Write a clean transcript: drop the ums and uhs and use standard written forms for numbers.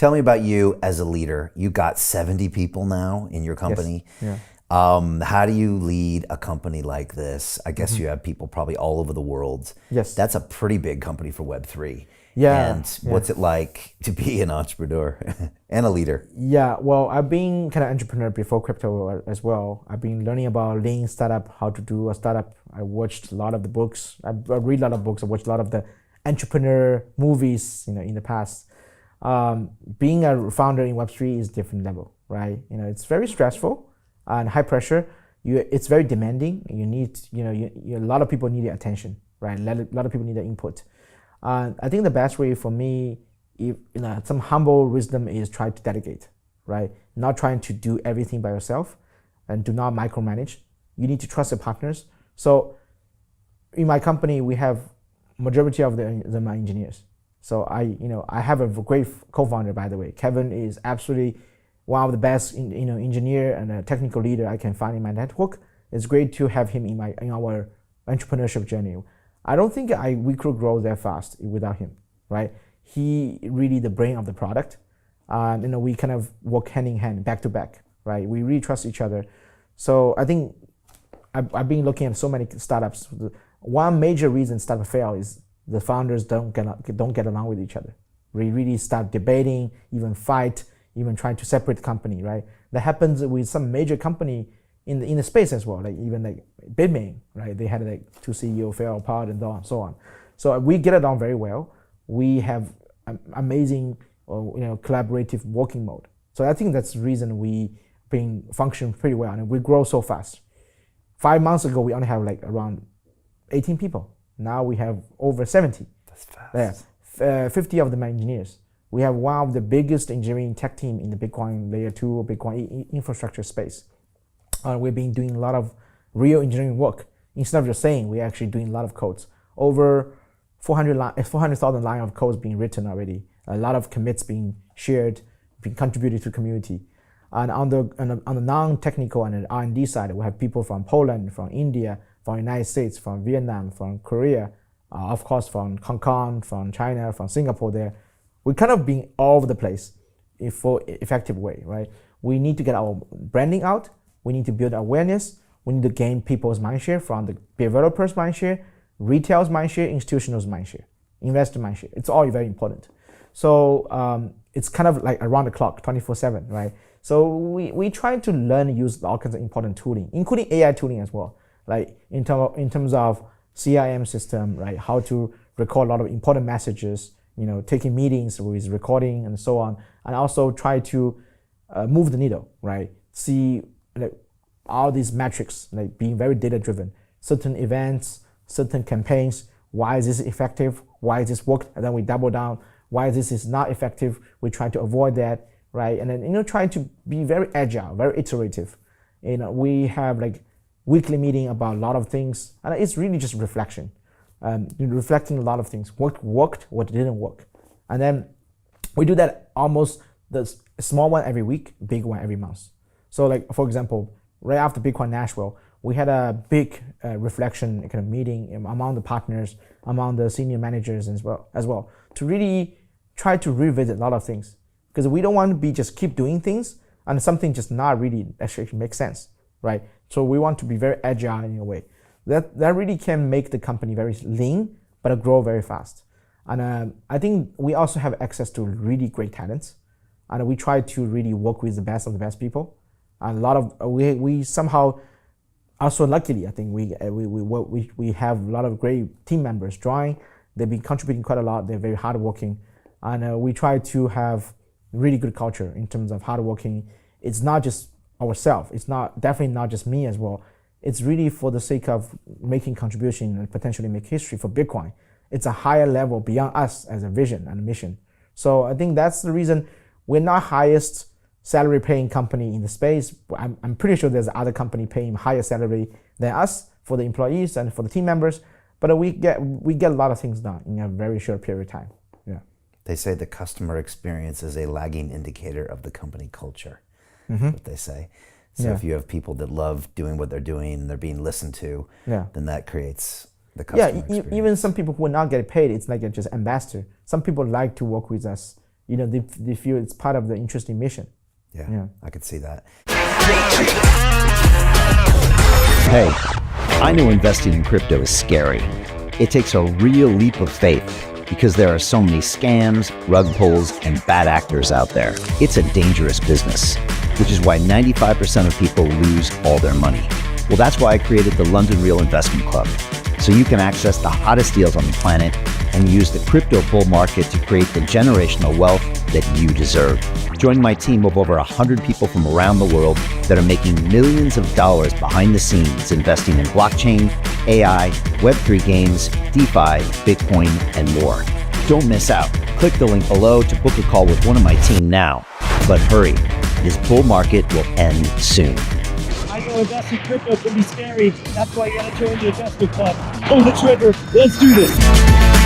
Tell me about you as a leader. You got 70 people now in your company. Yes. Yeah. How do you lead a company like this? I guess you have people probably all over the world. Yes. That's a pretty big company for Web3. Yeah. And what's it like to be an entrepreneur and a leader? Yeah, well, I've been kind of entrepreneur before crypto as well. I've been learning about lean startup, how to do a startup. I watched a lot of the books. I read a lot of books. I watched a lot of the entrepreneur movies, in the past. Being a founder in Web3 is different level, right? It's very stressful and high pressure. It's very demanding. You need, a lot of people need your attention, right? A lot of people need the input. I think the best way for me, some humble wisdom is try to delegate, right? Not trying to do everything by yourself, and do not micromanage. You need to trust your partners. So in my company, we have majority of them are engineers. So I have a great co-founder, by the way. Kevin is absolutely one of the best engineer and a technical leader I can find in my network. It's great to have him in our entrepreneurship journey. I don't think we could grow that fast without him, right? He really the brain of the product. We kind of work hand in hand, back to back, right? We really trust each other. So I think I've been looking at so many startups. One major reason startup fail is the founders don't get along with each other. We really start debating, even fight, even trying to separate the company, right? That happens with some major company in the space as well, like even like Bitmain, right? They had like two CEO fell apart and so on. So we get it on very well. We have amazing, collaborative working mode. So I think that's the reason we been function pretty well, and we grow so fast. 5 months ago, we only have like around 18 people. Now we have over 70. That's fast. Yeah, 50 of them are engineers. We have one of the biggest engineering tech team in the Bitcoin layer 2 or Bitcoin infrastructure space. We've been doing a lot of real engineering work. Instead of just saying, we're actually doing a lot of codes. Over 400,000 lines of codes being written already. A lot of commits being shared, being contributed to the community. And on the non-technical and the R&D side, we have people from Poland, from India, from the United States, from Vietnam, from Korea, of course from Hong Kong, from China, from Singapore there. We kind of been all over the place for effective way, right? We need to get our branding out. We need to build awareness. We need to gain people's mindshare from the developers' mindshare, retail's mindshare, institutional's mindshare, investor mindshare. It's all very important. So it's kind of like around the clock, 24/7, right? So we try to learn and use all kinds of important tooling, including AI tooling as well, like in terms of CRM system, right? How to record a lot of important messages, taking meetings with recording and so on, and also try to move the needle, right? See all these metrics, like being very data driven, certain events, certain campaigns, why is this effective? Why is this worked? And then we double down. Why this is not effective? We try to avoid that, right? And then trying to be very agile, very iterative. We have like weekly meeting about a lot of things, and it's really just reflection, reflecting a lot of things. What worked, what didn't work, and then we do that almost the small one every week, big one every month. So like for example, right after Bitcoin Nashville, we had a big reflection kind of meeting among the partners, among the senior managers as well, to really try to revisit a lot of things, because we don't want to be just keep doing things and something just not really actually make sense, right? So we want to be very agile in a way that really can make the company very lean but grow very fast. And I think we also have access to really great talents, and we try to really work with the best of the best people. And a lot of we somehow also luckily, I think we have a lot of great team members join. They've been contributing quite a lot. They're very hardworking, and we try to have really good culture in terms of hardworking. It's not just ourselves. It's definitely not just me as well. It's really for the sake of making contribution and potentially make history for Bitcoin. It's a higher level beyond us as a vision and a mission. So I think that's the reason we're not highest salary paying company in the space. I'm pretty sure there's other company paying higher salary than us for the employees and for the team members, but we get a lot of things done in a very short period of time. Yeah. They say the customer experience is a lagging indicator of the company culture. What they say. So if you have people that love doing what they're doing and they're being listened to, then that creates the customer experience. Even some people who will not get paid, it's like just ambassador. Some people like to work with us, they feel it's part of the interesting mission. Yeah, I could see that. Hey, I know investing in crypto is scary. It takes a real leap of faith because there are so many scams, rug pulls, and bad actors out there. It's a dangerous business, which is why 95% of people lose all their money. Well, that's why I created the London Real Investment Club, so you can access the hottest deals on the planet and use the crypto bull market to create the generational wealth that you deserve. Join my team of over 100 people from around the world that are making millions of dollars behind the scenes investing in blockchain, AI, Web3 games, DeFi, Bitcoin, and more. Don't miss out. Click the link below to book a call with one of my team now. But hurry, this bull market will end soon. I know investing in crypto can be scary. That's why you gotta join the investment club. Pull the trigger. Let's do this.